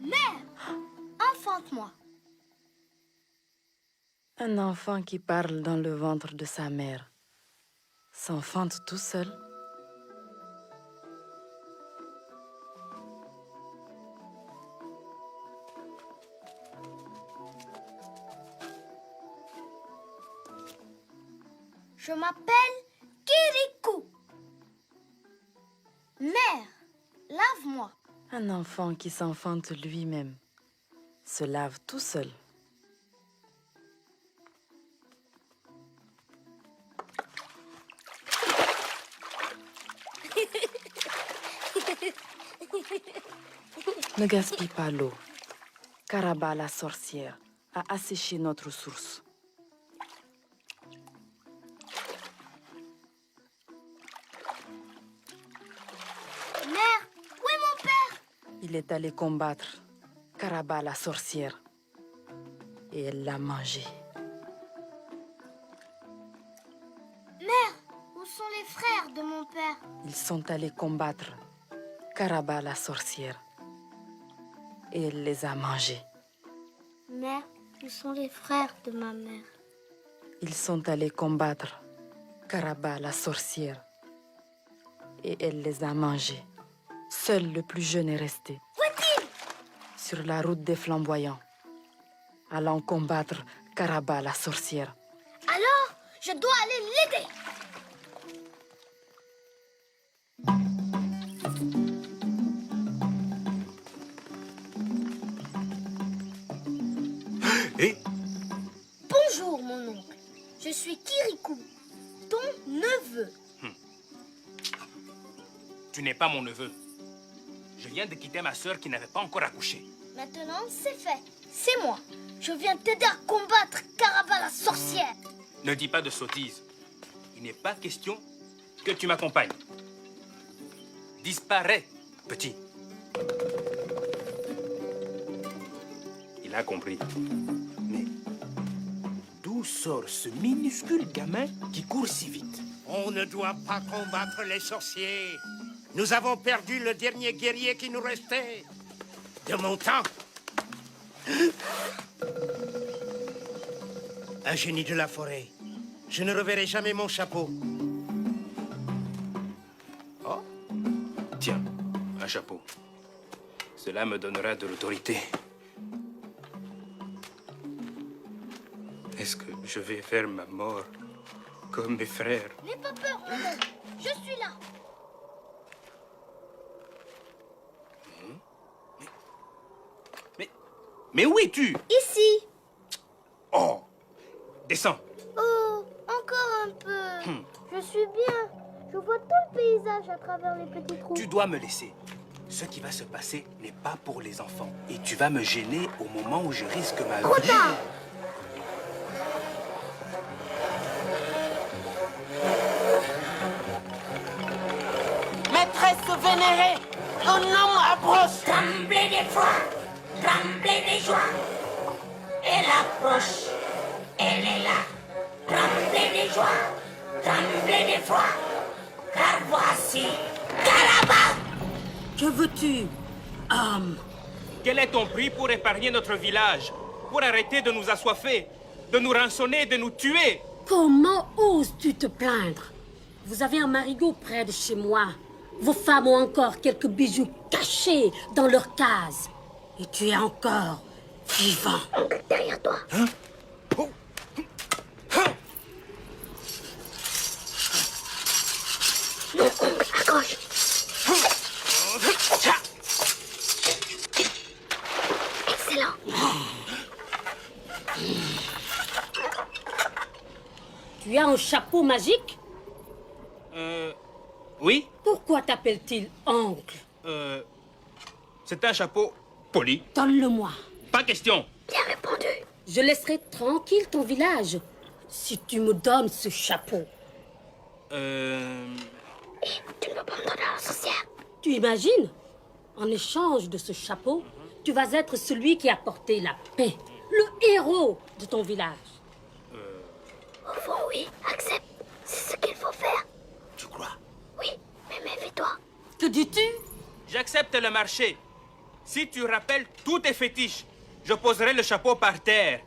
Mère, enfante-moi. Un enfant qui parle dans le ventre de sa mère s'enfante tout seul. Je m'appelle Kirikou. Mère, lave-moi. Un enfant qui s'enfante lui-même se lave tout seul. Ne gaspille pas l'eau. Karaba la sorcière a asséché notre source. Mère, où est mon père? Il est allé combattre Karaba la sorcière et elle l'a mangé. Mère, où sont les frères de mon père? Ils sont allés combattre Karaba la sorcière et elle les a mangés. Mère, où sont les frères de ma mère? Ils sont allés combattre Karaba la sorcière et elle les a mangés. Seul le plus jeune est resté. Où est-il? Sur la route des flamboyants, allant combattre Karaba la sorcière. Alors, je dois aller l'aider. Et Bonjour, mon oncle. Je suis Kirikou, ton neveu. tu n'es pas mon neveu. Je viens de quitter ma sœur qui n'avait pas encore accouché. Maintenant, c'est fait. C'est moi. Je viens t'aider à combattre Karaba la sorcière. Ne dis pas de sottises. Il n'est pas question que tu m'accompagnes. Disparais, petit. Il a compris. Mais d'où sort ce minuscule gamin qui court si vite? On ne doit pas combattre les sorciers. Nous avons perdu le dernier guerrier qui nous restait. De mon temps. Un génie de la forêt. Je ne reverrai jamais mon chapeau. Oh, tiens, un chapeau. Cela me donnera de l'autorité. Est-ce que je vais faire ma mort comme mes frères? N'aie pas peur, mon oncle. Je suis là. Mais où es-tu? Ici. Oh, descends. Oh, encore un peu. Je suis bien. Je vois tout le paysage à travers les petits trous. Tu dois me laisser. Ce qui va se passer n'est pas pour les enfants. Et tu vas me gêner au moment où je risque ma vie. Trop tard. Maîtresse vénérée, ton nom approche. Tremblez d'effroi, tremblez de joie. Elle approche, elle est là. Tremblez de joie, tremblez d'effroi. Car voici Karaba. Que veux-tu, homme? Quel est ton prix pour épargner notre village? Pour arrêter de nous assoiffer, de nous rançonner, de nous tuer? Comment oses-tu te plaindre? Vous avez un marigot près de chez moi. Vos femmes ont encore quelques bijoux cachés dans leurs cases. Et tu es encore vivant. Derrière toi. Mon oncle, à gauche. Excellent. Tu as un chapeau magique? Oui? Pourquoi t'appelle-t-il oncle? C'est un chapeau poli. Donne-le-moi. Pas question. Bien répondu. Je laisserai tranquille ton village si tu me donnes ce chapeau. Et tu ne peux pas me donner la sorcière. Tu imagines? En échange de ce chapeau, tu vas être celui qui a porté la paix le héros de ton village. Au fond, oui, accepte. C'est ce qu'il faut faire. Tu crois? Oui, mais méfie-toi. Que dis-tu? J'accepte le marché. Si tu rappelles tous tes fétiches, je poserai le chapeau par terre.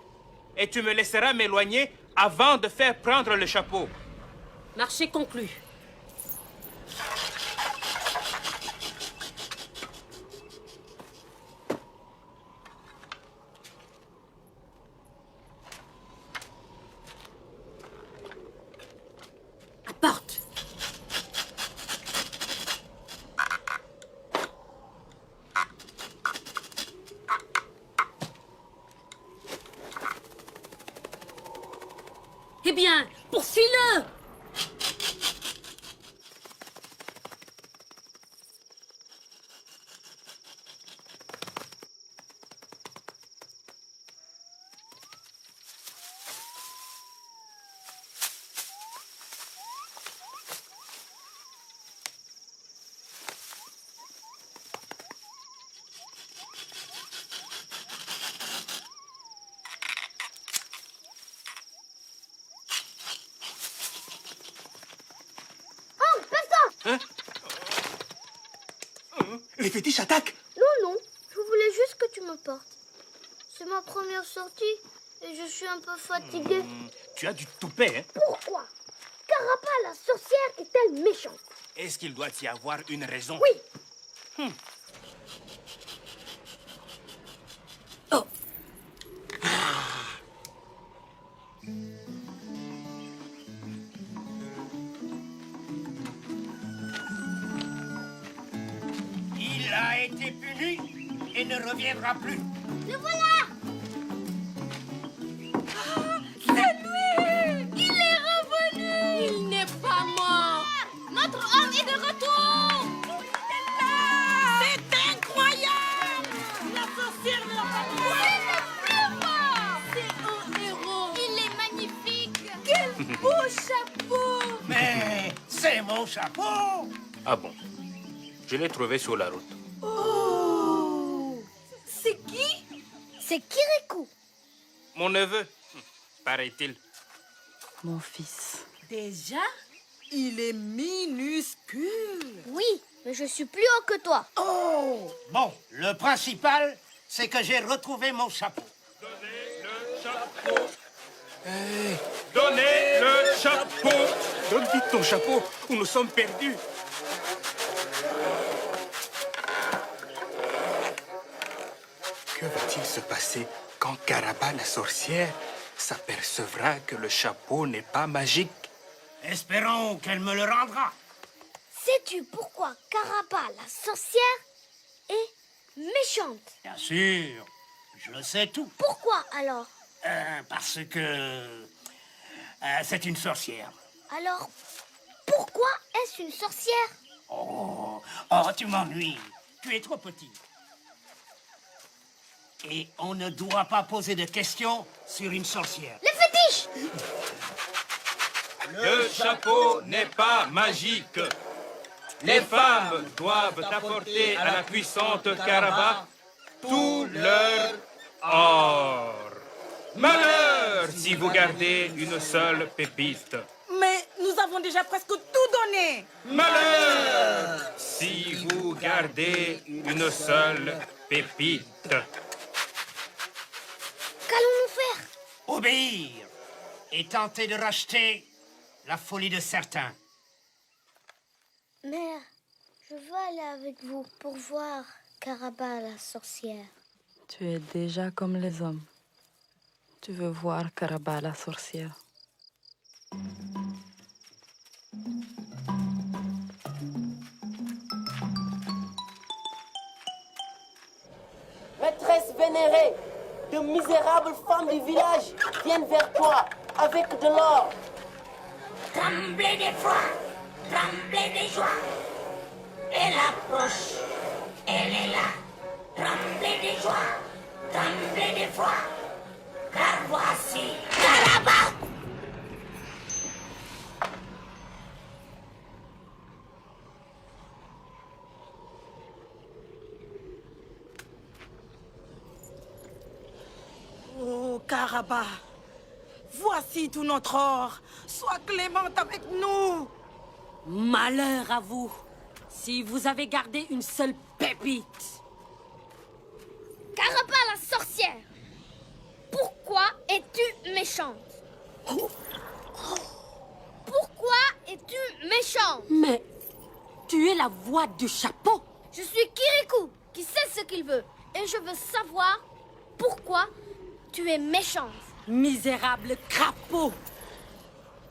Et tu me laisseras m'éloigner avant de faire prendre le chapeau. Marché conclu. Apporte. Eh bien, poursuis-le! Oh, passe-toi. Les fétiches attaquent. Non, je voulais juste que tu me portes. C'est ma première sortie et je suis un peu fatiguée. Tu as du toupet, hein? Pourquoi Carapa, la sorcière, est-elle méchante? Est-ce qu'il doit y avoir une raison? Oui. Oh, Il a été puni et ne reviendra plus. Le voilà. il est revenu! Il n'est pas mort! Notre homme est de retour. C'est incroyable! La sorcière ne l'a pas mort! C'est un héros! Il est magnifique. Quel beau chapeau! Mais c'est mon chapeau. Ah bon? Je l'ai trouvé sur la route. Oh! C'est qui? C'est Kirikou. Mon neveu, paraît-il. Mon fils. Déjà, il est minuscule. Oui, mais je suis plus haut que toi. Bon, le principal, c'est que j'ai retrouvé mon chapeau. Donnez le chapeau! Donne vite ton chapeau ou nous sommes perdus. Que va-t-il se passer quand Caraba, la sorcière, s'apercevra que le chapeau n'est pas magique? Espérons qu'elle me le rendra. Sais-tu pourquoi Carapa, la sorcière, est méchante? Bien sûr, je le sais tout. Pourquoi alors? Parce que c'est une sorcière. Alors, pourquoi est-ce une sorcière? Oh, tu m'ennuies. Tu es trop petit. Et on ne doit pas poser de questions sur une sorcière. Les fétiches! Le chapeau n'est pas magique. Les femmes doivent apporter à la puissante Caraba tout leur or. Malheur si vous gardez une seule pépite. Mais nous avons déjà presque tout donné. Malheur si vous gardez une seule pépite. Qu'allons-nous faire? Obéir et tenter de racheter la folie de certains. Mère, je veux aller avec vous pour voir Caraba, la sorcière. Tu es déjà comme les hommes. Tu veux voir Caraba, la sorcière. Maîtresse vénérée, de misérables femmes du village viennent vers toi avec de l'or. Tremblez d'effroi, tremblez de joie. Elle approche, elle est là. Tremblez de joie, tremblez d'effroi. Car voici Caraba. Karaba, voici tout notre or. Sois clémente avec nous. Malheur à vous, si vous avez gardé une seule pépite. Caraba la sorcière, pourquoi es-tu méchante? Pourquoi es-tu méchante? Mais tu es la voix du chapeau. Je suis Kirikou, qui sait ce qu'il veut. Et je veux savoir pourquoi tu es méchante. Misérable crapaud.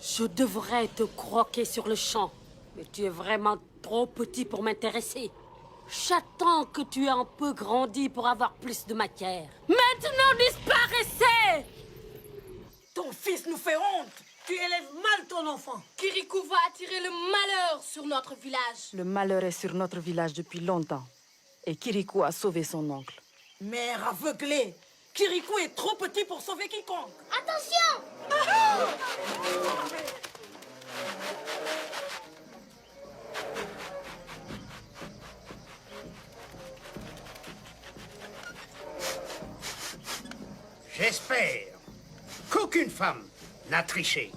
Je devrais te croquer sur le champ. Mais tu es vraiment trop petit pour m'intéresser. J'attends que tu aies un peu grandi pour avoir plus de matière. Maintenant, disparaissez! Ton fils nous fait honte. Tu élèves mal ton enfant. Kirikou va attirer le malheur sur notre village. Le malheur est sur notre village depuis longtemps. Et Kirikou a sauvé son oncle. Mère aveuglée. Kirikou est trop petit pour sauver quiconque. Attention! J'espère qu'aucune femme n'a triché.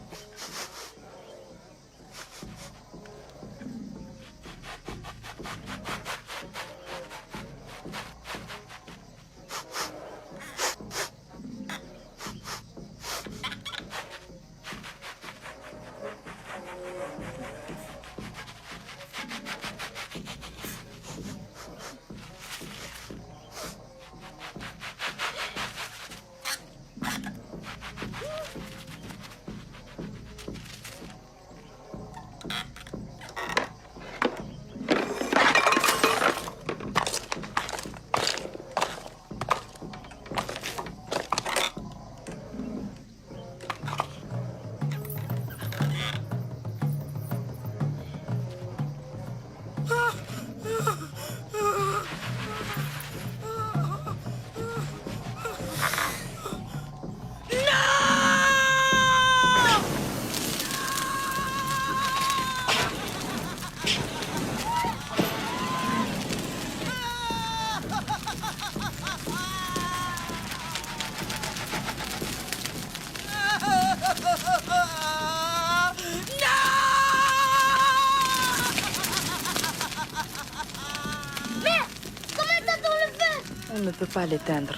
On ne peut pas l'éteindre.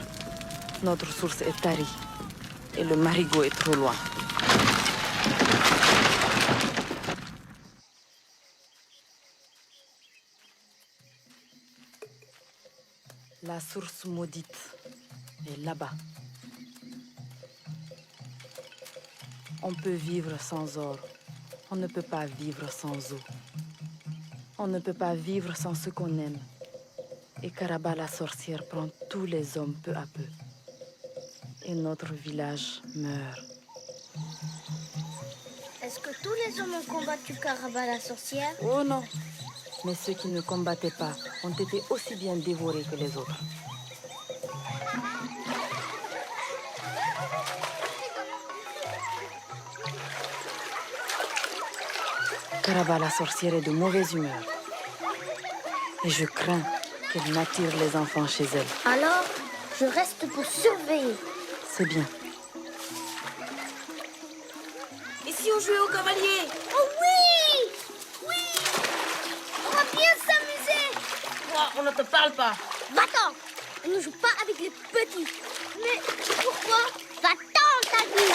Notre source est tarie. Et le marigot est trop loin. La source maudite est là-bas. On peut vivre sans or. On ne peut pas vivre sans eau. On ne peut pas vivre sans ce qu'on aime. Et Karaba la sorcière prend tous les hommes peu à peu. Et notre village meurt. Est-ce que tous les hommes ont combattu Karaba la sorcière? Oh non! Mais ceux qui ne combattaient pas ont été aussi bien dévorés que les autres. Karaba la sorcière est de mauvaise humeur. Et je crains qu'elle n'attire les enfants chez elle. Alors, je reste pour surveiller. C'est bien. Et si on jouait au cavalier? Oh oui! Oui! On va bien s'amuser! Quoi, on ne te parle pas. Va-t'en! On ne joue pas avec les petits. Mais pourquoi? Va-t'en, t'as dit!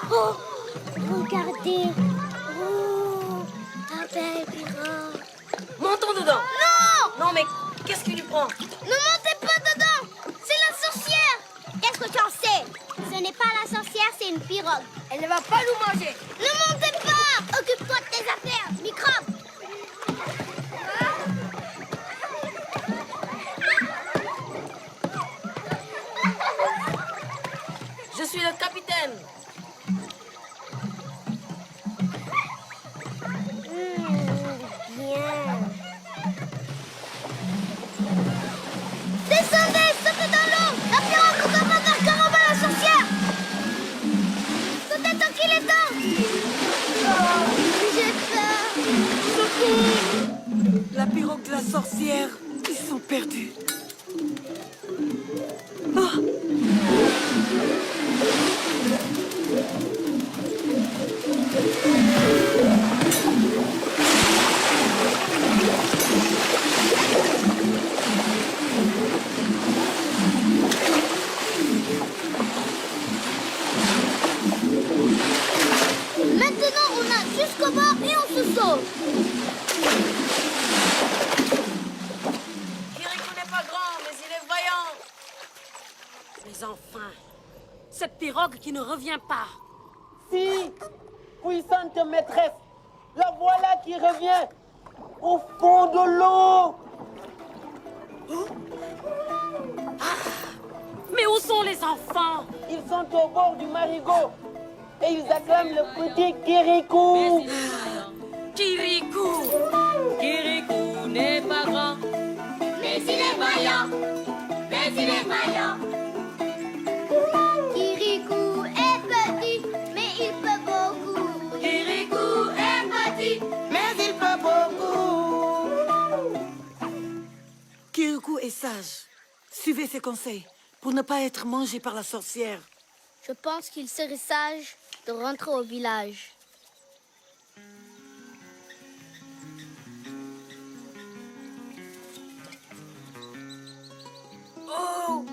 Oh, regardez. Oh, un bel pirogue. Montons dedans. Non! Non, mais qu'est-ce qui lui prend? Ne montez pas dedans! C'est la sorcière! Qu'est-ce que tu en sais? Ce n'est pas la sorcière, c'est une pirogue. Elle ne va pas nous manger. Ne montez pas! Occupe-toi de tes affaires, microbe! Je suis le capitaine. Bien. la sorcière. Ils sont perdus. Maintenant, on a jusqu'au bord et on se sauve. Kirikou n'est pas grand, mais il est vaillant. Mais enfin, cette pirogue qui ne revient pas. Si, puissante maîtresse, la voilà qui revient au fond de l'eau. Mais où sont les enfants? Ils sont au bord du marigot et ils acclament le petit Kirikou. Kirikou! Kirikou n'est pas grand, Mais il est vaillant. Mais il est vaillant. Kirikou est petit, mais il peut beaucoup. Kirikou est petit. Mais il peut beaucoup. Kirikou est sage. Suivez ses conseils pour ne pas être mangé par la sorcière. Je pense qu'il serait sage de rentrer au village. Oh,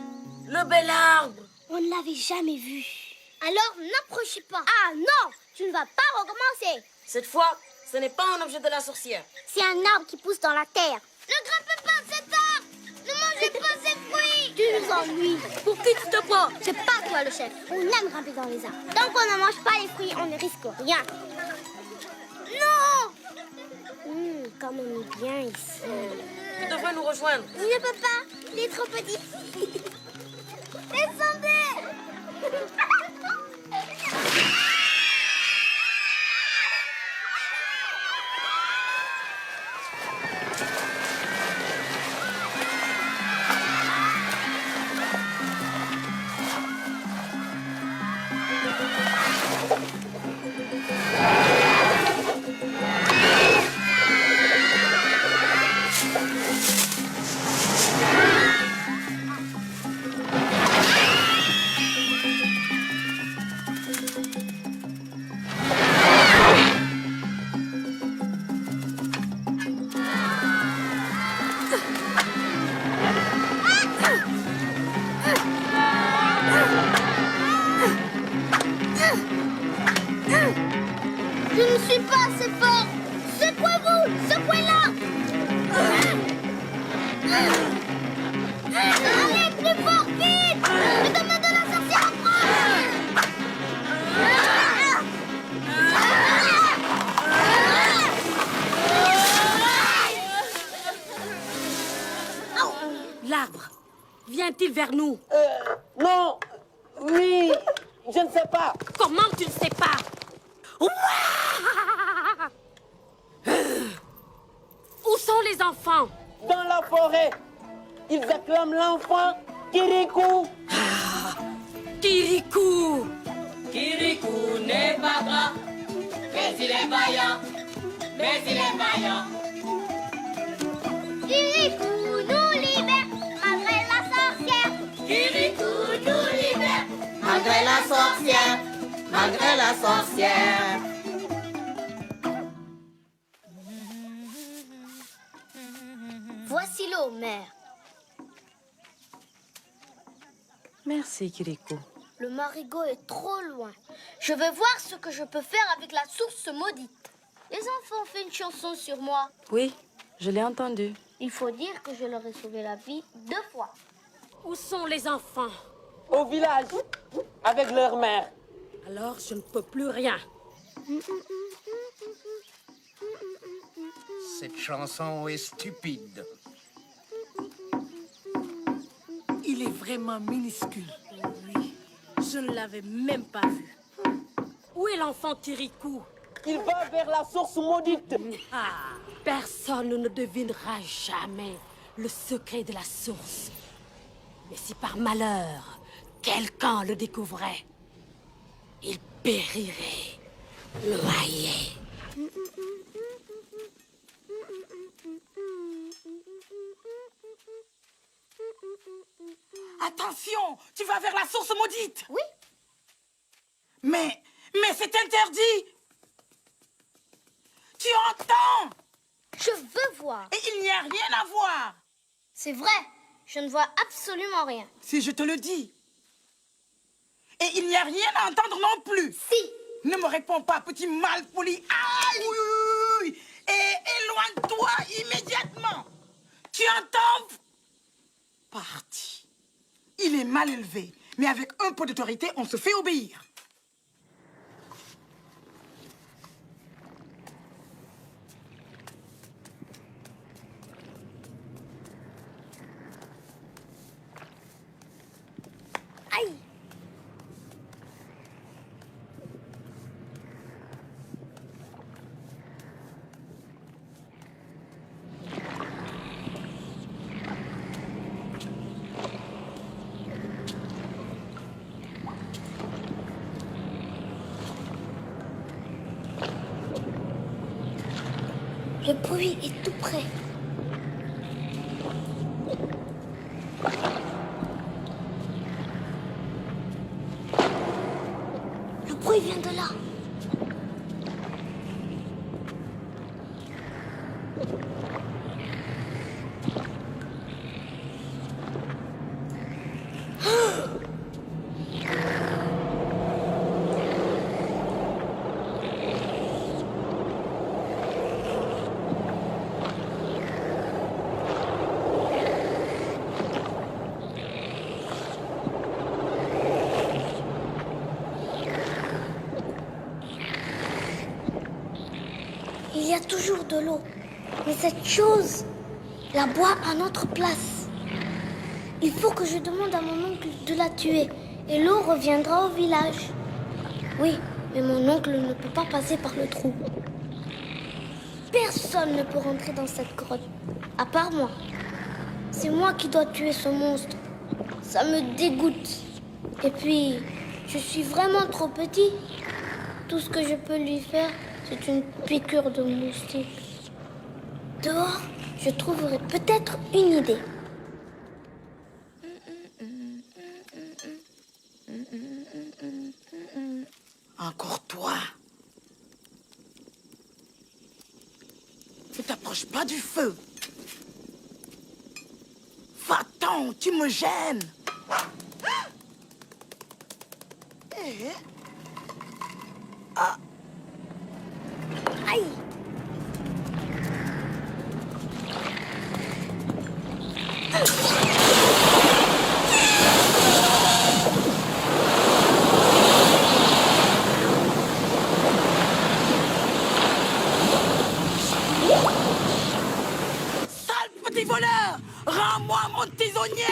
le bel arbre! On ne l'avait jamais vu. Alors n'approchez pas. Ah non, tu ne vas pas recommencer. Cette fois, ce n'est pas un objet de la sorcière. C'est un arbre qui pousse dans la terre. Ne grimpez pas cet arbre. Ne mangez pas ces fruits. Tu nous ennuies. Pour qui tu te prends? C'est pas toi le chef. On aime grimper dans les arbres. Tant qu'on ne mange pas les fruits, on ne risque rien. Non. Comme on est bien ici. Tu devrais nous rejoindre. Il ne peut pas. Il est trop petit. Descendez. Je ne suis pas assez fort. Secouez-vous. Secouez-la. Allez, plus fort, vite. Le domaine de la sorcière L'arbre, vient-il vers nous? Non, oui, je ne sais pas. Comment tu ne sais pas? Où sont les enfants? Dans la forêt, ils acclament l'enfant Kirikou. Kirikou! Kirikou n'est pas grand, mais il est vaillant. Mais il est vaillant. Kirikou nous libère malgré la sorcière. Kirikou nous libère. Malgré la sorcière, malgré la sorcière. Voici l'eau, mère. Merci, Kirikou. Le marigot est trop loin. Je vais voir ce que je peux faire avec la source maudite. Les enfants ont fait une chanson sur moi. Oui, je l'ai entendu. Il faut dire que je leur ai sauvé la vie 2 fois. Où sont les enfants? Au village, avec leur mère. Alors je ne peux plus rien. Cette chanson est stupide. Il est vraiment minuscule. Oui, je ne l'avais même pas vu. Où est l'enfant Kirikou? Il va vers la source maudite. Ah, personne ne devinera jamais le secret de la source. Mais si par malheur, quelqu'un le découvrait, il périrait, noyé. Attention, tu vas vers la source maudite. Oui. Mais c'est interdit. Tu entends? Je veux voir. Et il n'y a rien à voir. C'est vrai. Je ne vois absolument rien. Si je te le dis. Et il n'y a rien à entendre non plus. Si. Ne me réponds pas, petit malpoli. Aïe! Oui, oui, oui. Et éloigne-toi immédiatement. Tu entends? Parti. Il est mal élevé, mais avec un peu d'autorité, on se fait obéir. Aïe. Le bruit est tout près. Le bruit vient de là. Il y a toujours de l'eau. Mais cette chose la boit à notre place. Il faut que je demande à mon oncle de la tuer. Et l'eau reviendra au village. Oui, mais mon oncle ne peut pas passer par le trou. Personne ne peut rentrer dans cette grotte. À part moi. C'est moi qui dois tuer ce monstre. Ça me dégoûte. Et puis, je suis vraiment trop petit. Tout ce que je peux lui faire, c'est une piqûre de moustique. Dehors, je trouverai peut-être une idée. Encore toi. Ne t'approche pas du feu. Va-t'en, tu me gênes. Eh? Ah. Aïe! Sale petit voleur! Rends-moi mon tisonnier!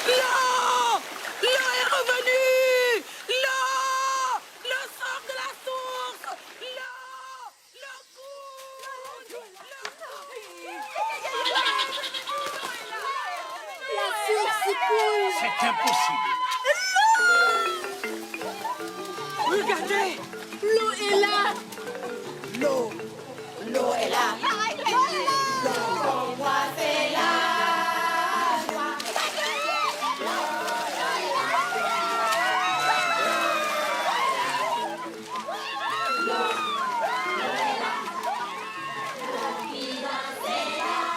L'eau! L'eau est revenue! L'eau! Le sort de la source! L'eau! Le coule! La source coule! C'est impossible. Regardez! L'eau est là! L'eau! L'eau est là!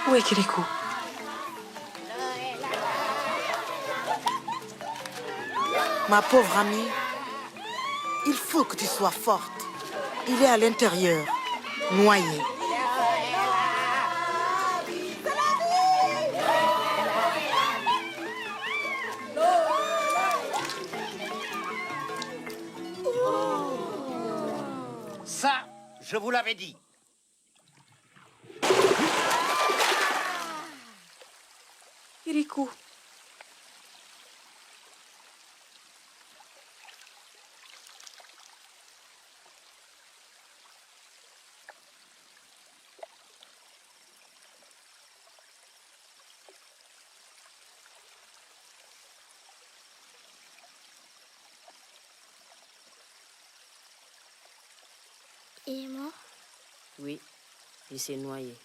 Où est Kirikou? Ma pauvre amie, il faut que tu sois forte. Il est à l'intérieur, noyé. Ça, je vous l'avais dit. Kirikou. Il est mort? Oui, il s'est noyé.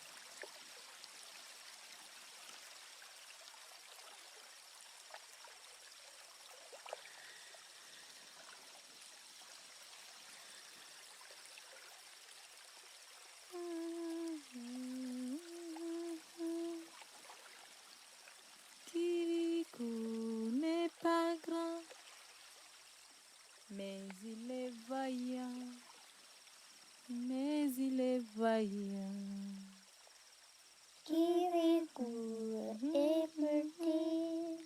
Kirikou n'est pas grand, mais il est vaillant, mais il est vaillant. Kirikou est petit,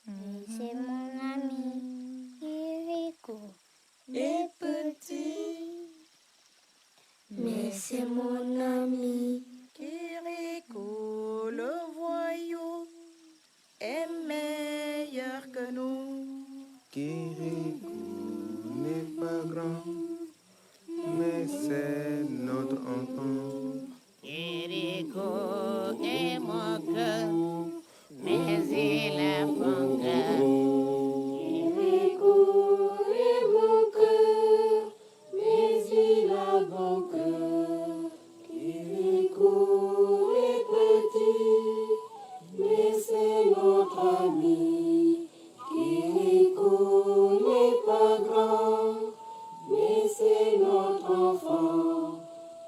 mais c'est mon ami. Kirikou est petit, mais c'est mon ami. Kirikou, le voyou, est meilleur que nous. Kirikou n'est pas grand, mais c'est notre enfant. Kirikou est mon cœur, mais il a bon cœur. Kirikou est mon cœur, mais il a bon cœur. Kirikou est petit, mais c'est notre ami. Kirikou n'est pas grand, mais c'est notre enfant.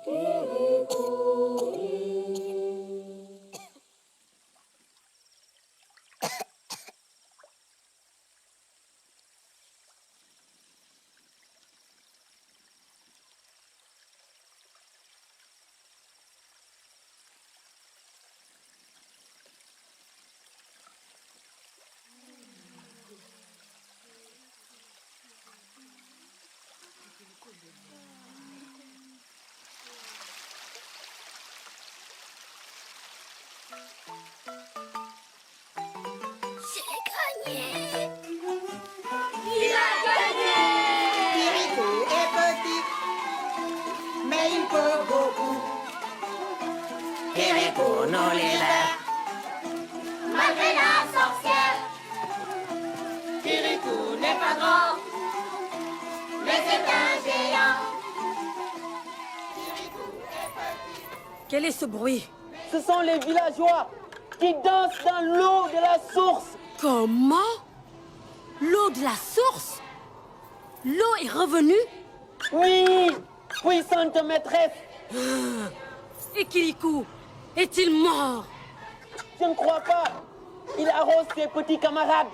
Kirikou est... Kirikou est petit, mais il peut beaucoup. Kirikou nous libère, malgré la sorcière. Kirikou n'est pas grand, mais c'est un géant. Quel est ce bruit? Ce sont les villageois qui dansent dans l'eau de la source. Comment? L'eau de la source? L'eau est revenue? Oui, puissante maîtresse. Et Kirikou, est-il mort? Je ne crois pas. Il arrose ses petits camarades.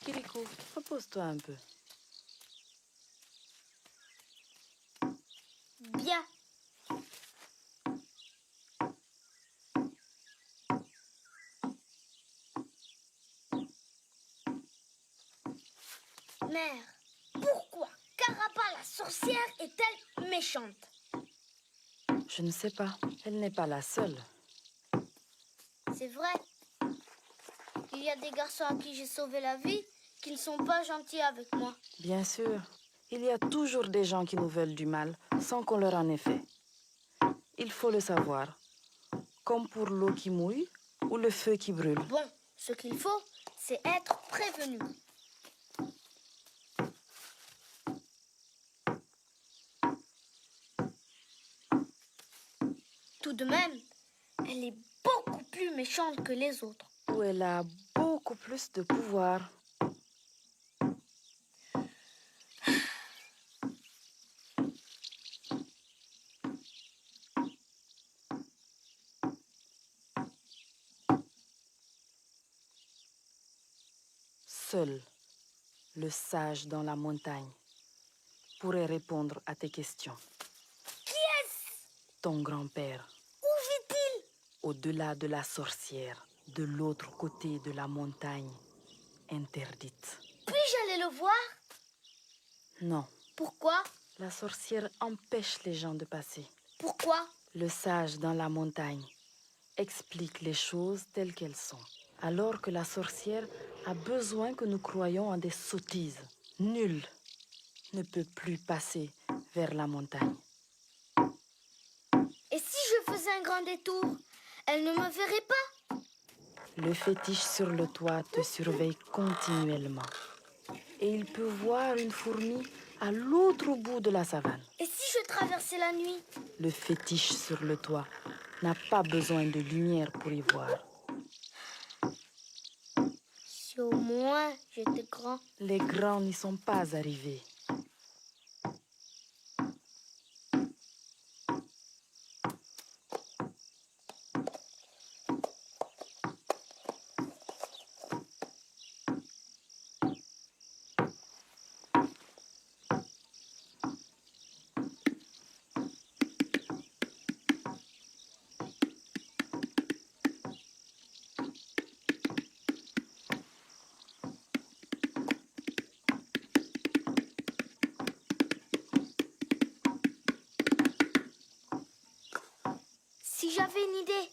Kirikou, repose-toi un peu. Bien. Mère, pourquoi Caraba la sorcière est-elle méchante? Je ne sais pas. Elle n'est pas la seule. C'est vrai. Il y a des garçons à qui j'ai sauvé la vie qui ne sont pas gentils avec moi. Bien sûr, il y a toujours des gens qui nous veulent du mal sans qu'on leur en ait fait. Il faut le savoir. Comme pour l'eau qui mouille ou le feu qui brûle. Bon, ce qu'il faut, c'est être prévenu. Tout de même, elle est beaucoup plus méchante que les autres. Où elle a beaucoup plus de pouvoir. Seul le sage dans la montagne pourrait répondre à tes questions. Qui est-ce? Ton grand-père, Où vit-il? au-delà de la sorcière, de l'autre côté de la montagne interdite. Puis-je aller le voir? Non, Pourquoi? la sorcière empêche les gens de passer. Pourquoi? Le sage dans la montagne explique les choses telles qu'elles sont. Alors que la sorcière a besoin que nous croyions en des sottises. Nul ne peut plus passer vers la montagne. Et si je faisais un grand détour, elle ne me verrait pas? Le fétiche sur le toit te surveille continuellement. Et il peut voir une fourmi à l'autre bout de la savane. Et si je traversais la nuit? Le fétiche sur le toit n'a pas besoin de lumière pour y voir. Si au moins j'étais grand. Les grands n'y sont pas arrivés. Si j'avais une idée,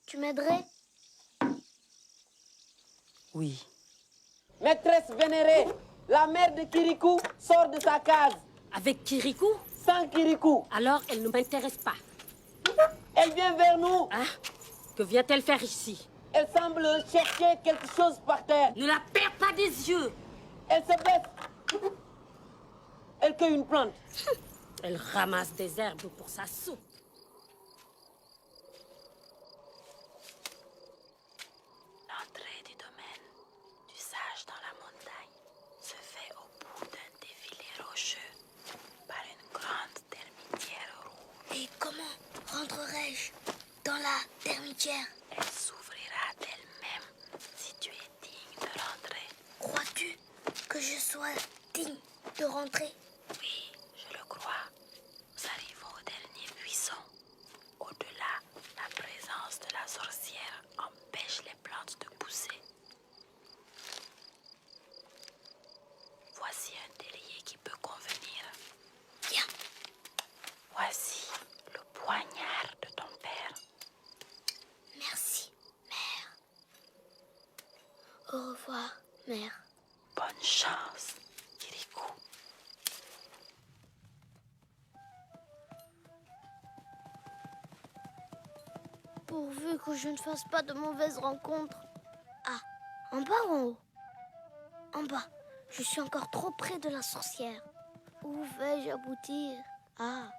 tu m'aiderais? Oui. Maîtresse vénérée, la mère de Kirikou sort de sa case. Avec Kirikou? Sans Kirikou. Alors, elle ne m'intéresse pas. Elle vient vers nous. Hein? Que vient-elle faire ici? Elle semble chercher quelque chose par terre. Ne la perds pas des yeux. Elle se baisse. Elle cueille une plante. Elle ramasse des herbes pour sa soupe. L'entrée du domaine du sage dans la montagne se fait au bout d'un défilé rocheux par une grande termitière rouge. Et comment rentrerai-je dans la termitière? Elle s'ouvrira d'elle-même si tu es digne de rentrer. Crois-tu que je sois digne de rentrer? Oui, je le crois. Nous arrivons au dernier buisson. Au-delà, la présence de la sorcière empêche les plantes de pousser. Voici un terrier qui peut convenir. Viens. Voici le poignard de ton père. Merci, mère. Au revoir, mère. Bonne chance, Kirikou. Pourvu que je ne fasse pas de mauvaises rencontres. Ah, en bas ou en haut? En bas. Je suis encore trop près de la sorcière. Où vais-je aboutir? Ah,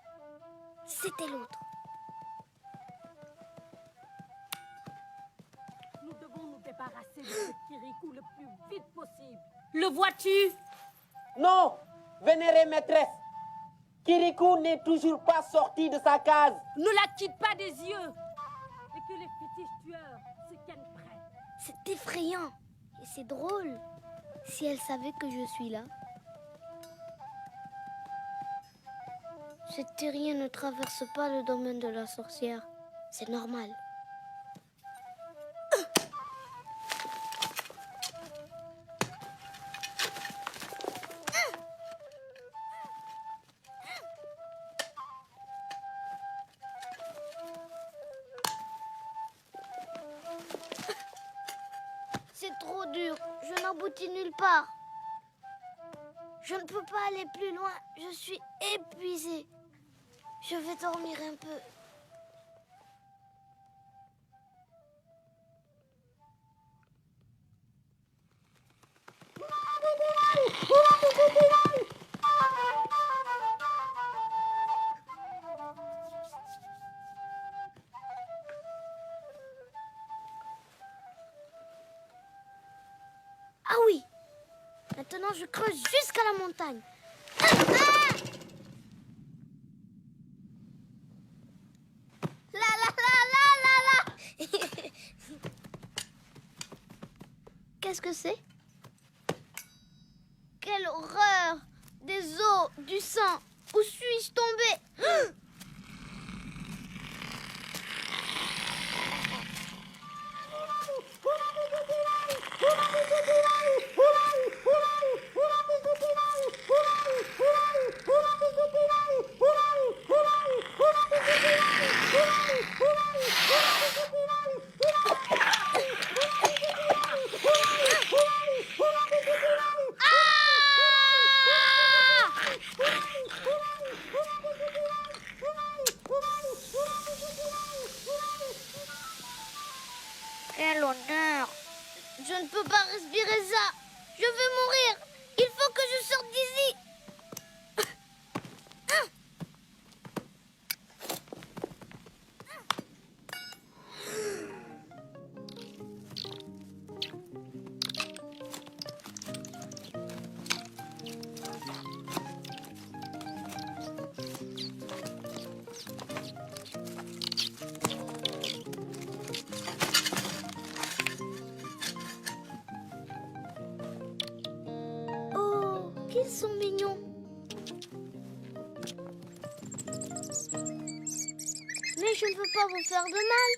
c'était l'autre. Nous devons nous débarrasser de ce Kirikou le plus vite possible. Le vois-tu? Non, vénérée maîtresse. Kirikou n'est toujours pas sorti de sa case. Ne la quitte pas des yeux. Et que les fétiches tueurs se tiennent prêts. C'est effrayant. Et c'est drôle. Si elle savait que je suis là. Ce terrien ne traverse pas le domaine de la sorcière. C'est normal. C'est trop dur. Je n'aboutis nulle part. Je ne peux pas aller plus loin. Je suis épuisée. Je vais dormir un peu. Ah oui! Maintenant, je creuse jusqu'à la montagne. Ah, ah! La la la la la la! Qu'est-ce que c'est? Quelle horreur! Des os, du sang. Où suis-je tombée? Quel honneur! Je ne peux pas respirer ça! Oh, qu'ils sont mignons. Mais je ne veux pas vous faire de mal.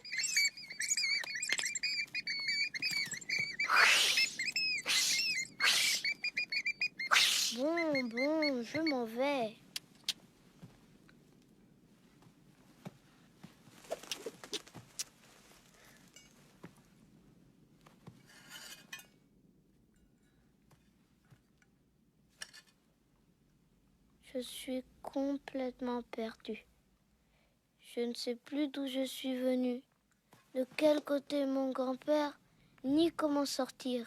Bon, je m'en vais. Je suis complètement perdue. Je ne sais plus d'où je suis venue, de quel côté est mon grand-père, ni comment sortir.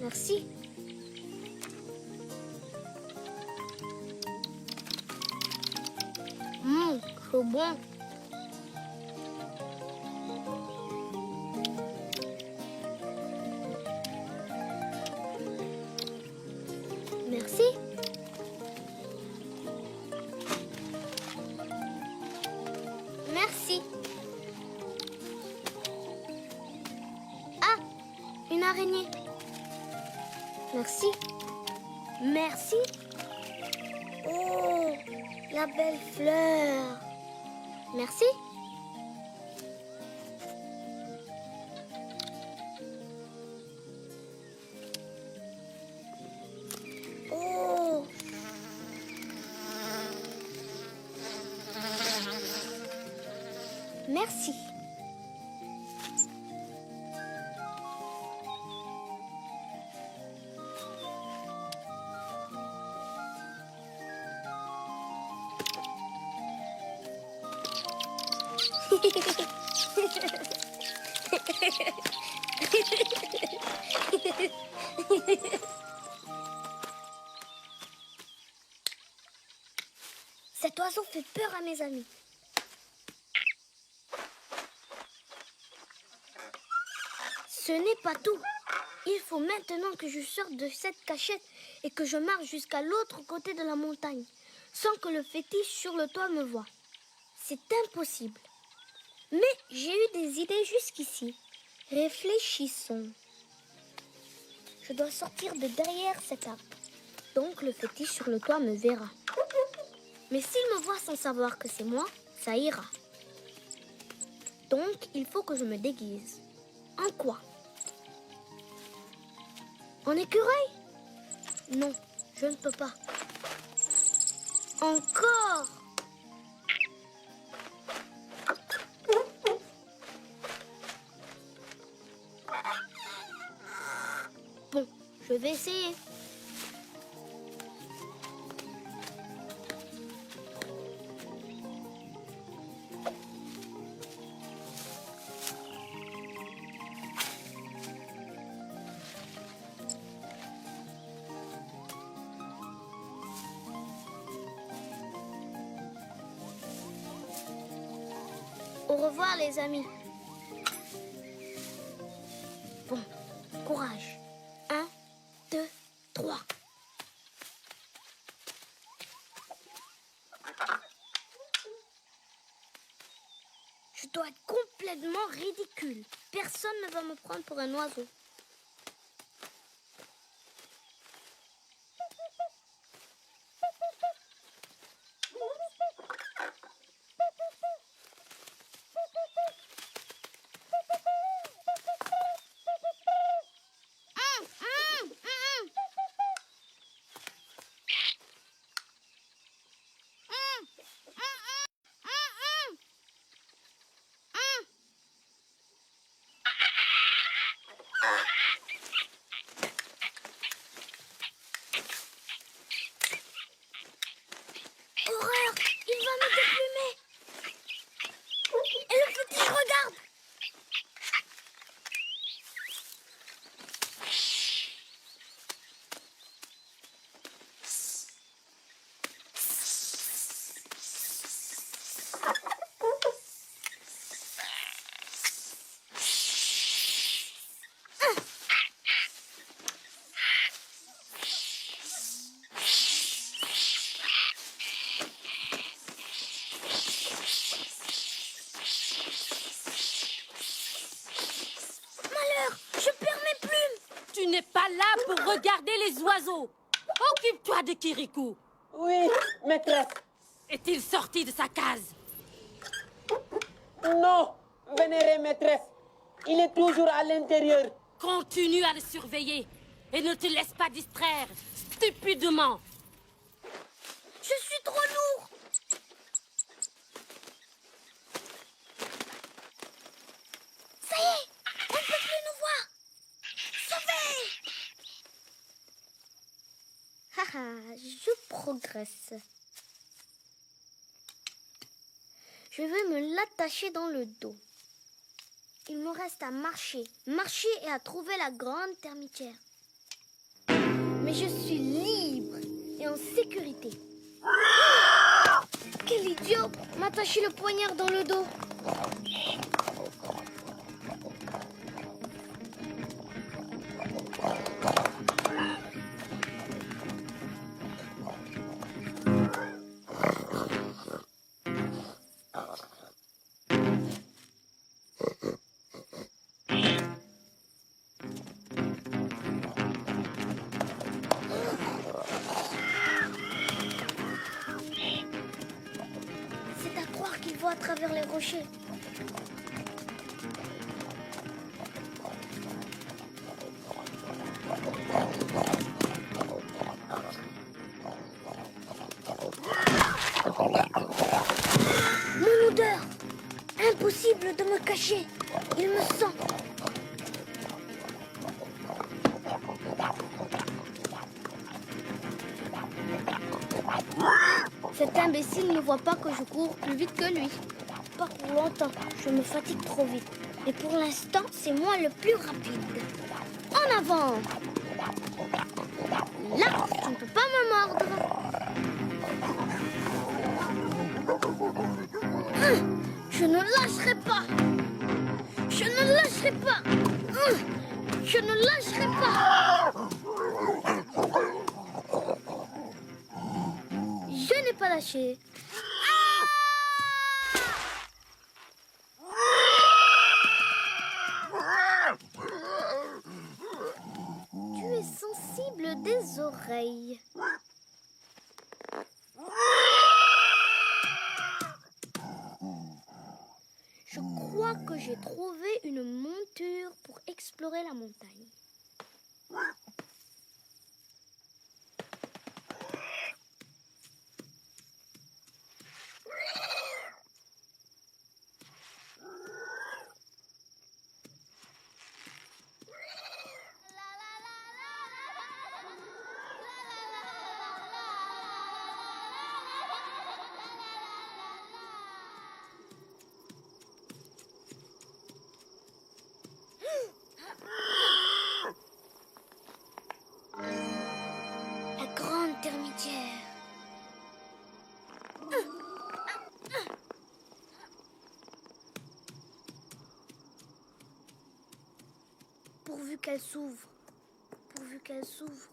Merci. Trop bon. Merci. Merci. Ah, une araignée. Merci. Merci. Oh, la belle fleur. Merci. Oh. Merci. Cet oiseau fait peur à mes amis. Ce n'est pas tout. Il faut maintenant que je sorte de cette cachette et que je marche jusqu'à l'autre côté de la montagne, sans que le fétiche sur le toit me voie. C'est impossible. Mais j'ai eu des idées jusqu'ici. Réfléchissons. Je dois sortir de derrière cet arbre. Donc le fétiche sur le toit me verra. Mais s'il me voit sans savoir que c'est moi, ça ira. Donc il faut que je me déguise. En quoi? En écureuil? Non, je ne peux pas. Encore? Bon, je vais essayer. Au revoir, les amis. Bon, courage. 1, 2, 3. Je dois être complètement ridicule. Personne ne va me prendre pour un oiseau. Horreur! Il va me déplumer! Et le fétiche regarde! Malheur! Je perds mes plumes! Tu n'es pas là pour regarder les oiseaux. Occupe-toi de Kirikou. Oui, maîtresse. Est-il sorti de sa case? Non, vénérée maîtresse. Il est toujours à l'intérieur. Continue à le surveiller et ne te laisse pas distraire stupidement. Je suis trop lourd! Ça y est! On ne peut plus nous voir! Sauvez! Haha, je progresse. Je vais me l'attacher dans le dos. Il me reste à marcher et à trouver la grande termitière. Mais je suis libre et en sécurité. Quel idiot! M'attacher le poignard dans le dos. C'est à croire qu'il voit à travers les rochers. Mon odeur! Impossible de me cacher. Il me sent. Cet imbécile ne voit pas que je cours plus vite que lui. Pas pour longtemps, je me fatigue trop vite. Et pour l'instant, c'est moi le plus rapide. En avant! Là, tu ne peux pas me mordre. Je ne lâcherai pas. Je ne lâcherai pas. Je ne lâcherai pas. Je n'ai pas lâché. Tu es sensible des oreilles. Je crois que j'ai trouvé une monture pour explorer la montagne. qu'elle s'ouvre. Pourvu qu'elle s'ouvre.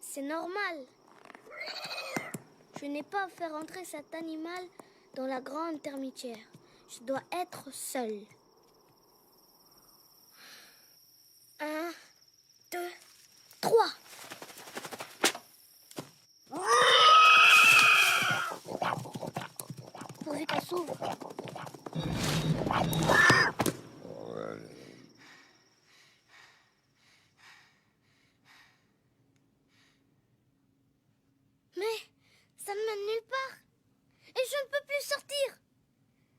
C'est normal. Je n'ai pas à faire entrer cet animal dans la grande termitière. Je dois être seule. 1, 2, 3. Pourvu qu'elle s'ouvre. Mais ça ne mène nulle part. Et je ne peux plus sortir.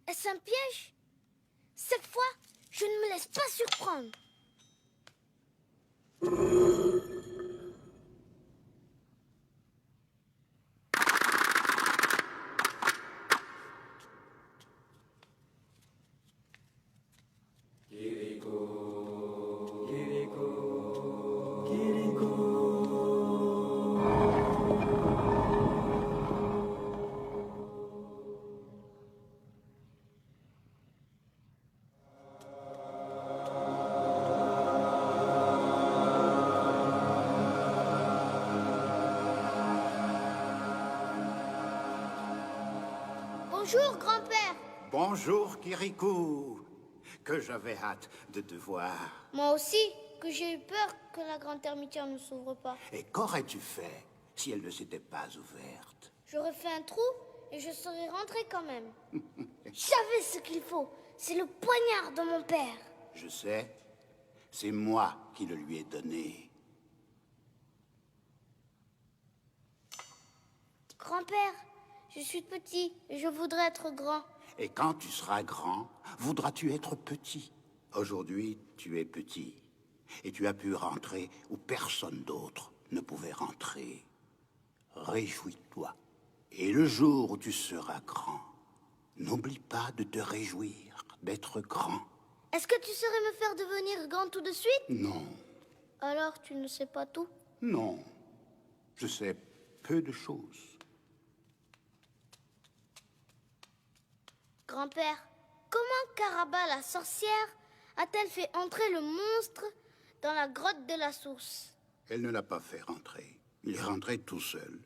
Est-ce un piège? Cette fois, je ne me laisse pas surprendre. Bonjour, grand-père. Bonjour, Kirikou. Que j'avais hâte de te voir. Moi aussi, que j'ai eu peur que la grande termitière ne s'ouvre pas. Et qu'aurais-tu fait si elle ne s'était pas ouverte? J'aurais fait un trou et je serais rentré quand même. J'avais ce qu'il faut. C'est le poignard de mon père. Je sais. C'est moi qui le lui ai donné. Grand-père, je suis petit et je voudrais être grand. Et quand tu seras grand, voudras-tu être petit? Aujourd'hui, tu es petit. Et tu as pu rentrer où personne d'autre ne pouvait rentrer. Réjouis-toi. Et le jour où tu seras grand, n'oublie pas de te réjouir d'être grand. Est-ce que tu saurais me faire devenir grand tout de suite? Non, Alors tu ne sais pas tout? non. Je sais peu de choses. Grand-père, comment Caraba la sorcière a-t-elle fait entrer le monstre dans la grotte de la source? Elle ne l'a pas fait rentrer. Il est rentré tout seul.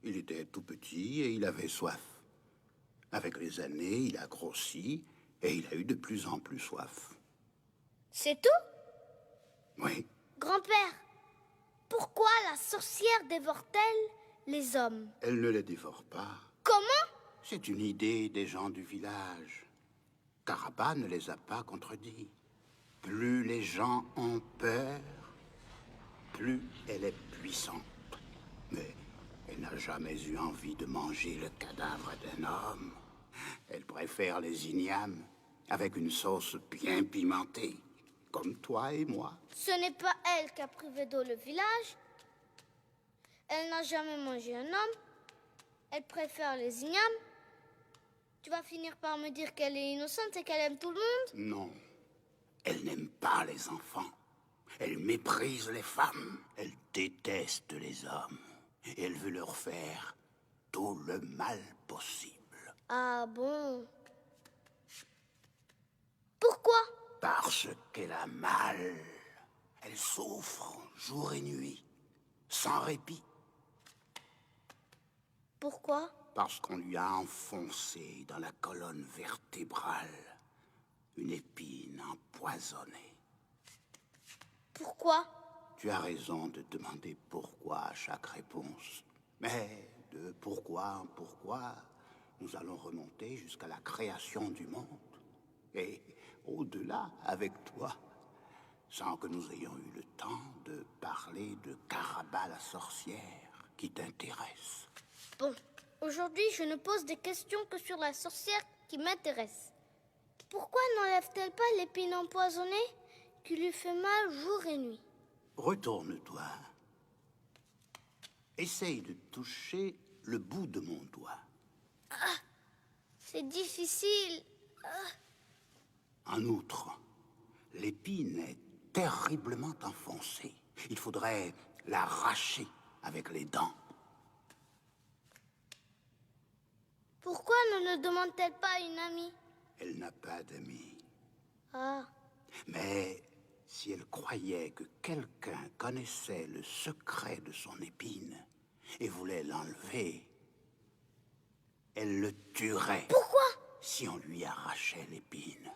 Il était tout petit et il avait soif. Avec les années, il a grossi et il a eu de plus en plus soif. C'est tout? Oui, Grand-père, pourquoi la sorcière dévore-t-elle les hommes? elle ne les dévore pas. Comment? C'est une idée des gens du village. Caraba ne les a pas contredits. Plus les gens ont peur, plus elle est puissante. Mais elle n'a jamais eu envie de manger le cadavre d'un homme. Elle préfère les ignames avec une sauce bien pimentée, comme toi et moi. Ce n'est pas elle qui a privé d'eau le village. Elle n'a jamais mangé un homme. Elle préfère les ignames. Tu vas finir par me dire qu'elle est innocente et qu'elle aime tout le monde? Non, elle n'aime pas les enfants. Elle méprise les femmes. Elle déteste les hommes. Et elle veut leur faire tout le mal possible. Ah bon? Pourquoi? Parce qu'elle a mal. Elle souffre jour et nuit, sans répit. Pourquoi? Parce qu'on lui a enfoncé dans la colonne vertébrale une épine empoisonnée. Pourquoi? Tu as raison de demander pourquoi à chaque réponse. Mais de pourquoi en pourquoi, nous allons remonter jusqu'à la création du monde. Et au-delà avec toi, sans que nous ayons eu le temps de parler de Caraba la sorcière qui t'intéresse. Bon, aujourd'hui, je ne pose des questions que sur la sorcière qui m'intéresse. Pourquoi n'enlève-t-elle pas l'épine empoisonnée qui lui fait mal jour et nuit? Retourne-toi. Essaye de toucher le bout de mon doigt. Ah, c'est difficile. Ah. En outre, l'épine est terriblement enfoncée. Il faudrait l'arracher avec les dents. Pourquoi ne demande-t-elle pas une amie? Elle n'a pas d'amis. Ah, Mais si elle croyait que quelqu'un connaissait le secret de son épine et voulait l'enlever, elle le tuerait. pourquoi? Si on lui arrachait l'épine,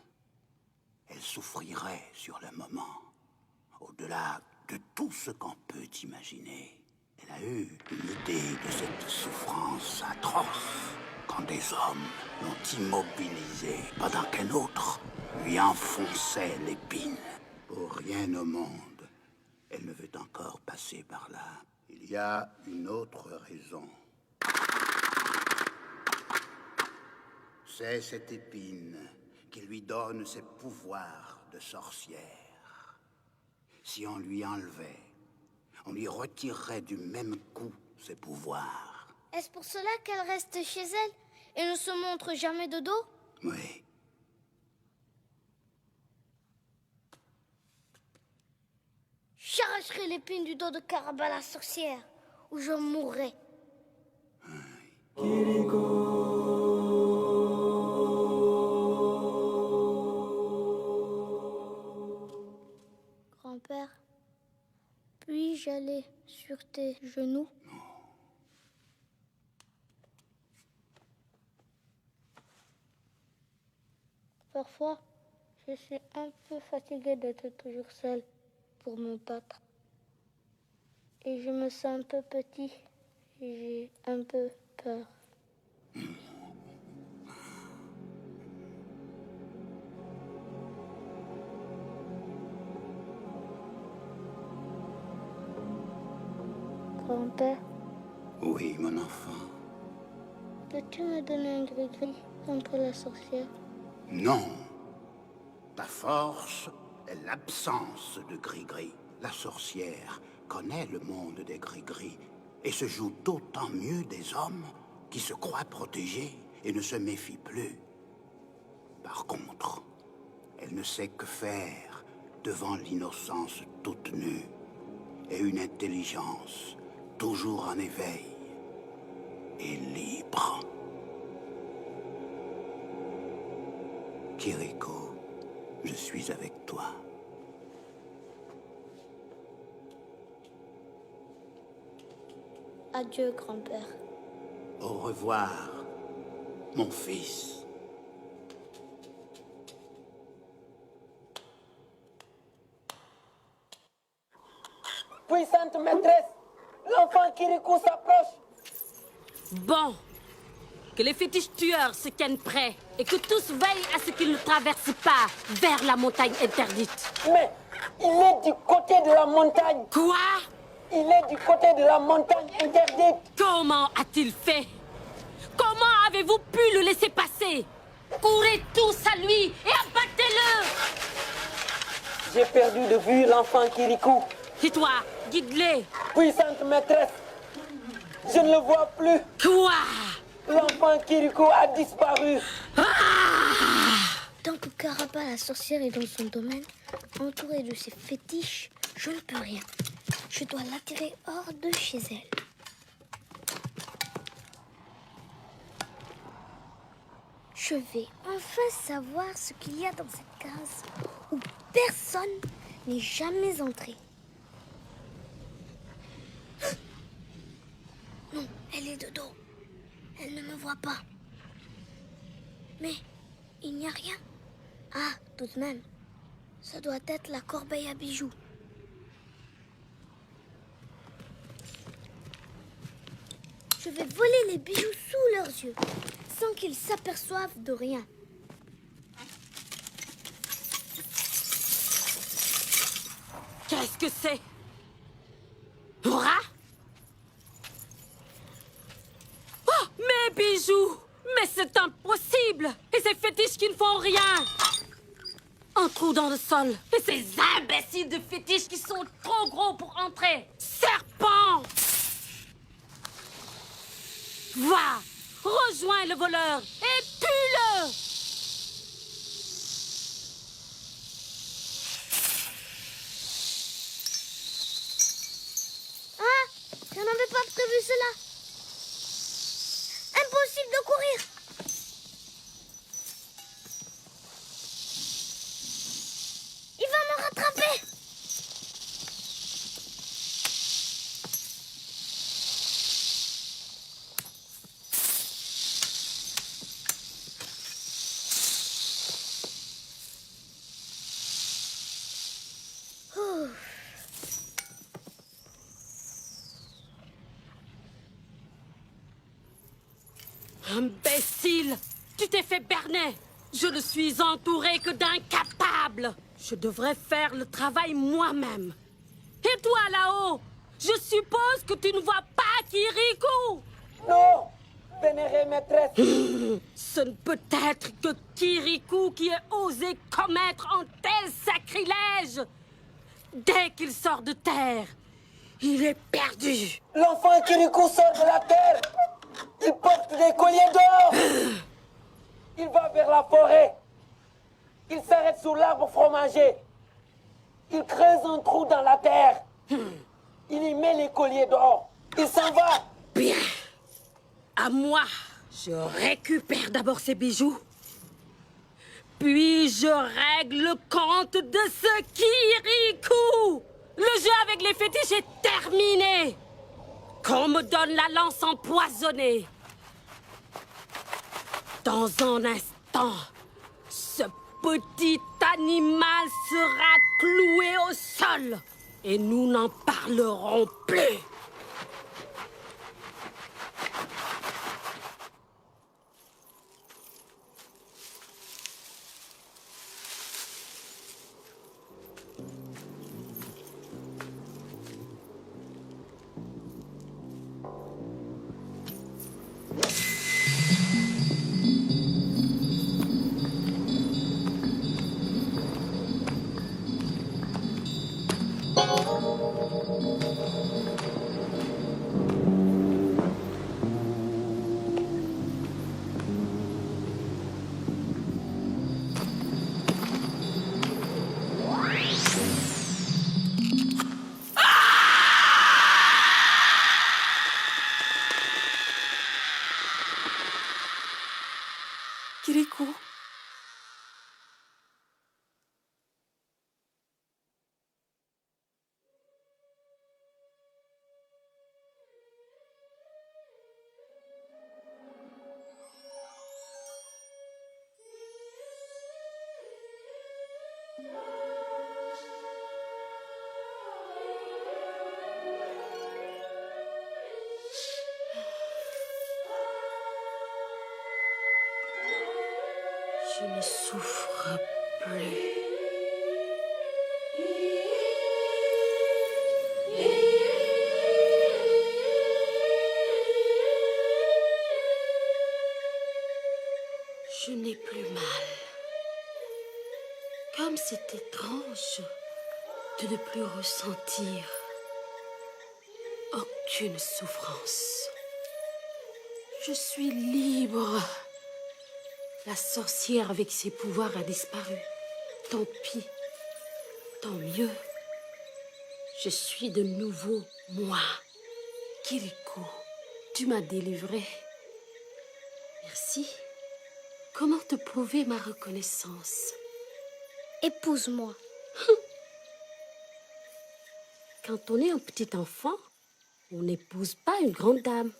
elle souffrirait sur le moment. Au-delà de tout ce qu'on peut imaginer, elle a eu une idée de cette souffrance atroce quand des hommes l'ont immobilisée pendant qu'un autre lui enfonçait l'épine. Pour rien au monde, elle ne veut encore passer par là. Il y a une autre raison. C'est cette épine qui lui donne ses pouvoirs de sorcière. Si on lui enlevait, on lui retirerait du même coup ses pouvoirs. Est-ce pour cela qu'elle reste chez elle et ne se montre jamais de dos? Oui. J'arracherai l'épine du dos de Caraba la sorcière, ou je mourrai. Grand-père, puis-je aller sur tes genoux? Parfois, je suis un peu fatiguée d'être toujours seule pour me battre. Et je me sens un peu petit. J'ai un peu peur. Grand-père, Oui, mon enfant. peux-tu me donner un gris-gris contre la sorcière? Non. Ta force est l'absence de gris-gris. La sorcière connaît le monde des gris-gris et se joue d'autant mieux des hommes qui se croient protégés et ne se méfient plus. Par contre, elle ne sait que faire devant l'innocence toute nue et une intelligence toujours en éveil et libre. Kiriko, je suis avec toi. Adieu, grand-père. Au revoir, mon fils. Puissante maîtresse, l'enfant Kirikou s'approche. Bon, que les fétiches tueurs se tiennent prêts et que tous veillent à ce qu'ils ne traversent pas vers la montagne interdite. Mais il est du côté de la montagne. Quoi? Il est du côté de la montagne interdite. Comment a-t-il fait? Comment avez-vous pu le laisser passer? Courez tous à lui et abattez-le! J'ai perdu de vue l'enfant Kirikou. Et toi, guide-les. Puissante maîtresse, je ne le vois plus. Quoi? L'enfant Kirikou a disparu. Tant que Caraba la sorcière est dans son domaine, entourée de ses fétiches, je ne peux rien. Je dois l'attirer hors de chez elle. Je vais enfin savoir ce qu'il y a dans cette case où personne n'est jamais entré. Non, elle est de dos. Elle ne me voit pas. Mais il n'y a rien. Ah, tout de même. Ça doit être la corbeille à bijoux. Je vais voler les bijoux sous leurs yeux, sans qu'ils s'aperçoivent de rien. Qu'est-ce que c'est? Un rat? Oh, mes bijoux! Mais c'est impossible! Et ces fétiches qui ne font rien! Un trou dans le sol. Et ces imbéciles de fétiches qui sont trop gros pour entrer. Serpent! Va! Rejoins le voleur et pue-le! Ah, j'en avais Imbécile! Tu t'es fait berner! Je ne suis entourée que d'incapables! Je devrais faire le travail moi-même. Et toi, là-haut? Je suppose que tu ne vois pas Kirikou! Non, vénérée maîtresse. Ce ne peut être que Kirikou qui ait osé commettre un tel sacrilège! Dès qu'il sort de terre, il est perdu! L'enfant Kirikou sort de la terre. Il porte des colliers d'or. Il va vers la forêt. Il s'arrête sous l'arbre fromager. Il creuse un trou dans la terre. Il y met les colliers d'or. Il s'en va. Bien. À moi, je récupère d'abord ces bijoux. Puis je règle le compte de ce Kirikou. Le jeu avec les fétiches est terminé. Qu'on me donne la lance empoisonnée. Dans un instant, ce petit animal sera cloué au sol et nous n'en parlerons plus. Kirikou. Je ne souffre plus. Je n'ai plus mal. Comme c'est étrange de ne plus ressentir aucune souffrance. Je suis libre. La sorcière avec ses pouvoirs a disparu. Tant pis. Tant mieux. Je suis de nouveau moi. Kirikou, tu m'as délivré. Merci. Comment te prouver ma reconnaissance? Épouse-moi. Quand on est un petit enfant, on n'épouse pas une grande dame.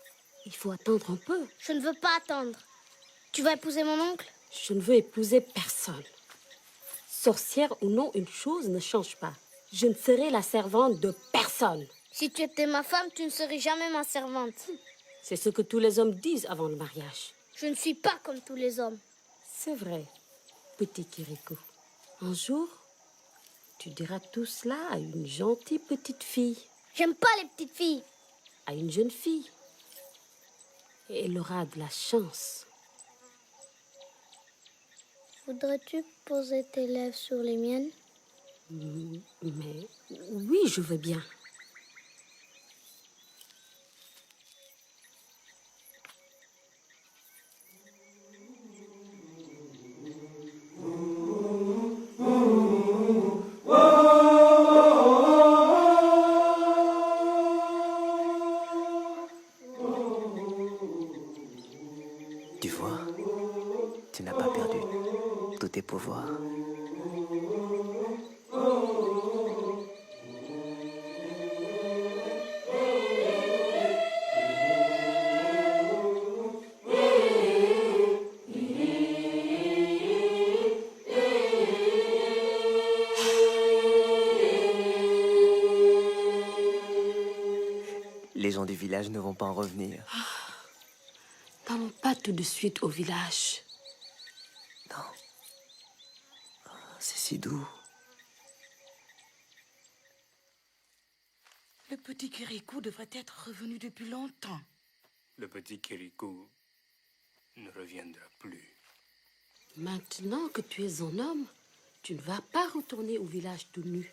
Il faut attendre un peu. Je ne veux pas attendre. Tu vas épouser mon oncle? Je ne veux épouser personne. Sorcière ou non, une chose ne change pas. Je ne serai la servante de personne. Si tu étais ma femme, tu ne serais jamais ma servante. C'est ce que tous les hommes disent avant le mariage. Je ne suis pas comme tous les hommes. C'est vrai, petit Kirikou. Un jour, tu diras tout cela à une gentille petite fille. J'aime pas les petites filles. À une jeune fille. Et elle aura de la chance. Voudrais-tu poser tes lèvres sur les miennes? Mais oui, je veux bien. Tu vois, tu n'as pas perdu tous tes pouvoirs. Les gens du village ne vont pas en revenir. N'allons pas tout de suite au village. Non. C'est si doux. Le petit Kirikou devrait être revenu depuis longtemps. Le petit Kirikou ne reviendra plus. Maintenant que tu es un homme, tu ne vas pas retourner au village tout nu.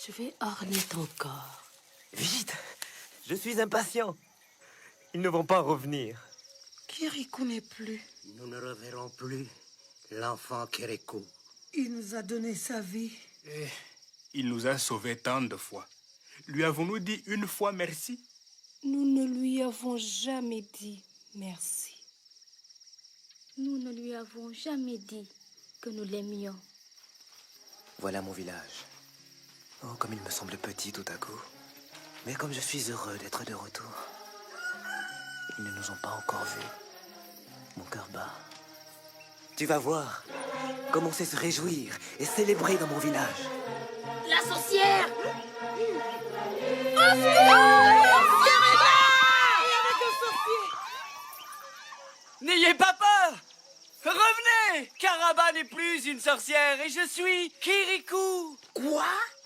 Je vais orner ton corps. Vite! Je suis impatient. Ils ne vont pas revenir. Kirikou n'est plus. Nous ne reverrons plus l'enfant Kirikou. Il nous a donné sa vie. Et il nous a sauvés tant de fois. Lui avons-nous dit une fois merci? Nous ne lui avons jamais dit merci. Nous ne lui avons jamais dit que nous l'aimions. Voilà mon village. Oh, comme il me semble petit tout à coup. Mais comme je suis heureux d'être de retour. Ils ne nous ont pas encore vus. Mon cœur bat. Tu vas voir comment c'est se réjouir et célébrer dans mon village. La sorcière! N'ayez pas peur! Revenez! Karaba n'est plus une sorcière et je suis Kirikou! Quoi?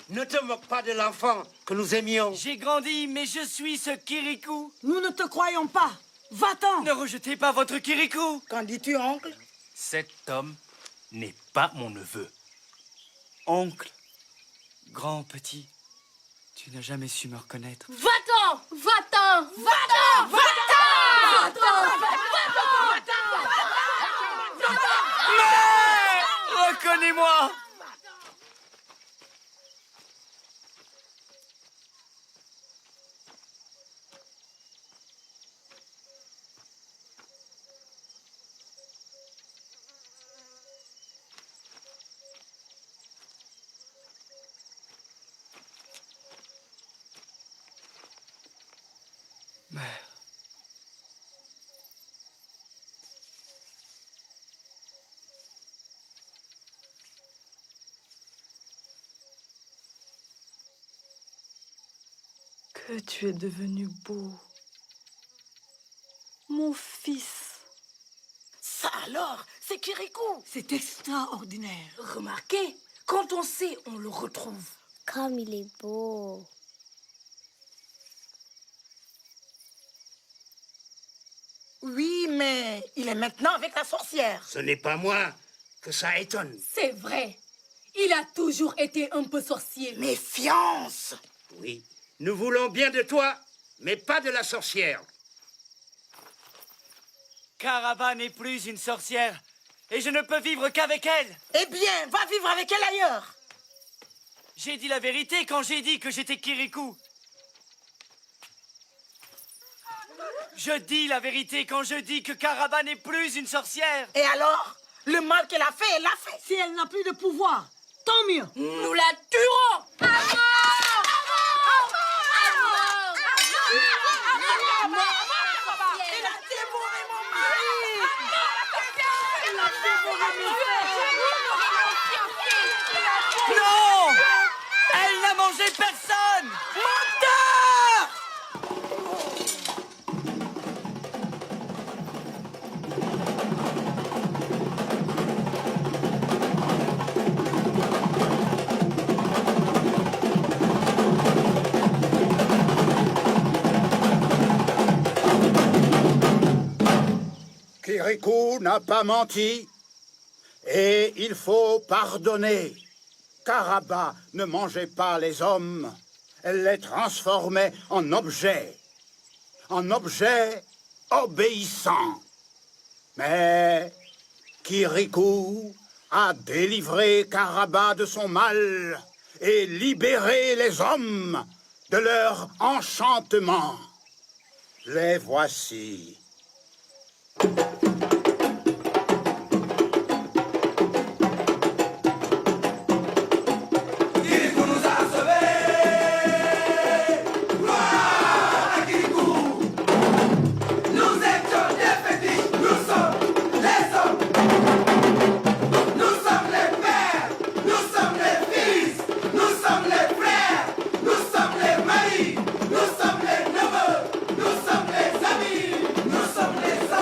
Ne te moque pas de l'enfant que nous aimions. J'ai grandi, mais je suis ce Kirikou. Nous ne te croyons pas. Va-t'en! Ne rejetez pas votre Kirikou! Qu'en dis-tu, oncle? Cet homme n'est pas mon neveu. Oncle, grand, petit, tu n'as jamais su me reconnaître. Va-t'en! Va-t'en! Va-t'en! Va-t'en! Mais reconnais-moi! Mère. Que tu es devenu beau. Mon fils. Ça alors, c'est Kirikou. C'est extraordinaire. Remarquez, quand on sait, on le retrouve. Comme il est beau. Oui, mais il est maintenant avec la sorcière. Ce n'est pas moi que ça étonne. C'est vrai. Il a toujours été un peu sorcier. Méfiance! Oui, nous voulons bien de toi, mais pas de la sorcière. Karaba n'est plus une sorcière et je ne peux vivre qu'avec elle. Eh bien, va vivre avec elle ailleurs. J'ai dit la vérité quand j'ai dit que j'étais Kirikou. Je dis la vérité quand je dis que Karaba n'est plus une sorcière. Et alors? Le mal qu'elle a fait, elle l'a fait. Si elle n'a plus de pouvoir, tant mieux. Nous la tuerons! Elle a dévoré mon mari. Elle a dévoré mes frères. Non! Elle n'a mangé personne! Menteur! Kirikou n'a pas menti et il faut pardonner. Karaba ne mangeait pas les hommes, elle les transformait en objets obéissants. Mais Kirikou a délivré Karaba de son mal et libéré les hommes de leur enchantement. Les voici. Nous sommes les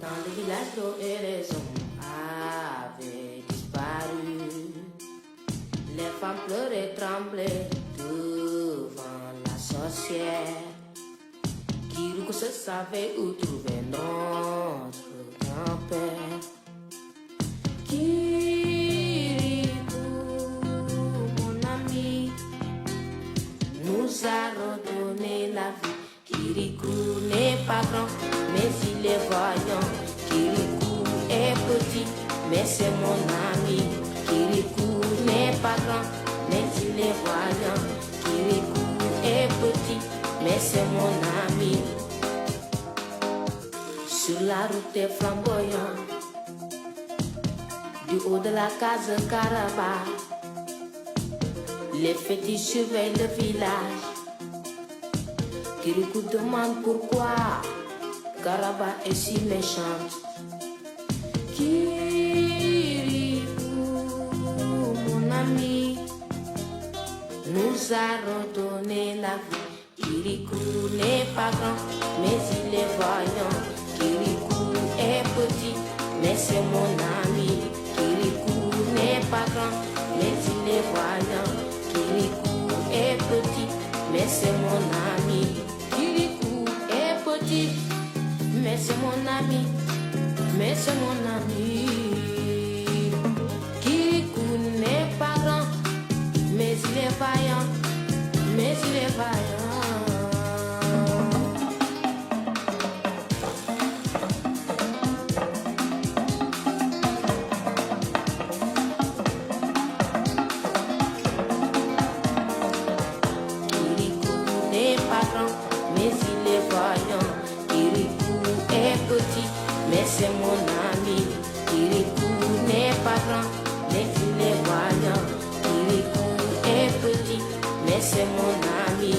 Dans le village, l'eau et les hommes avaient disparu. Les femmes pleuraient et tremblaient devant la sorcière. Kirikou se savait où trouver notre grand-père. Kirikou, mon ami, nous a redonné la vie. Kirikou n'est pas grand, mais il est vaillant. Kirikou est petit, mais c'est mon ami. Kirikou n'est pas grand, mais il est vaillant. Kirikou est petit, mais c'est mon ami. Sur la route des flamboyants, du haut de la case Caraba, les fétiches surveillent le village. Kirikou demande pourquoi Caraba est si méchante. Kirikou, mon ami, nous a redonné la vie. Kirikou n'est pas grand, mais il est vaillant. Kirikou est petit, mais c'est mon ami. Kirikou n'est pas grand, mais il est vaillant. Kirikou est petit, mais c'est mon ami. Kirikou est petit, mais c'est mon ami. Mais c'est mon ami. Kirikou n'est pas grand, mais il est vaillant. Mais il est vaillant. C'est mon ami. Kirikou n'est pas grand, mais il est vaillant. Kirikou est petit, mais c'est mon ami.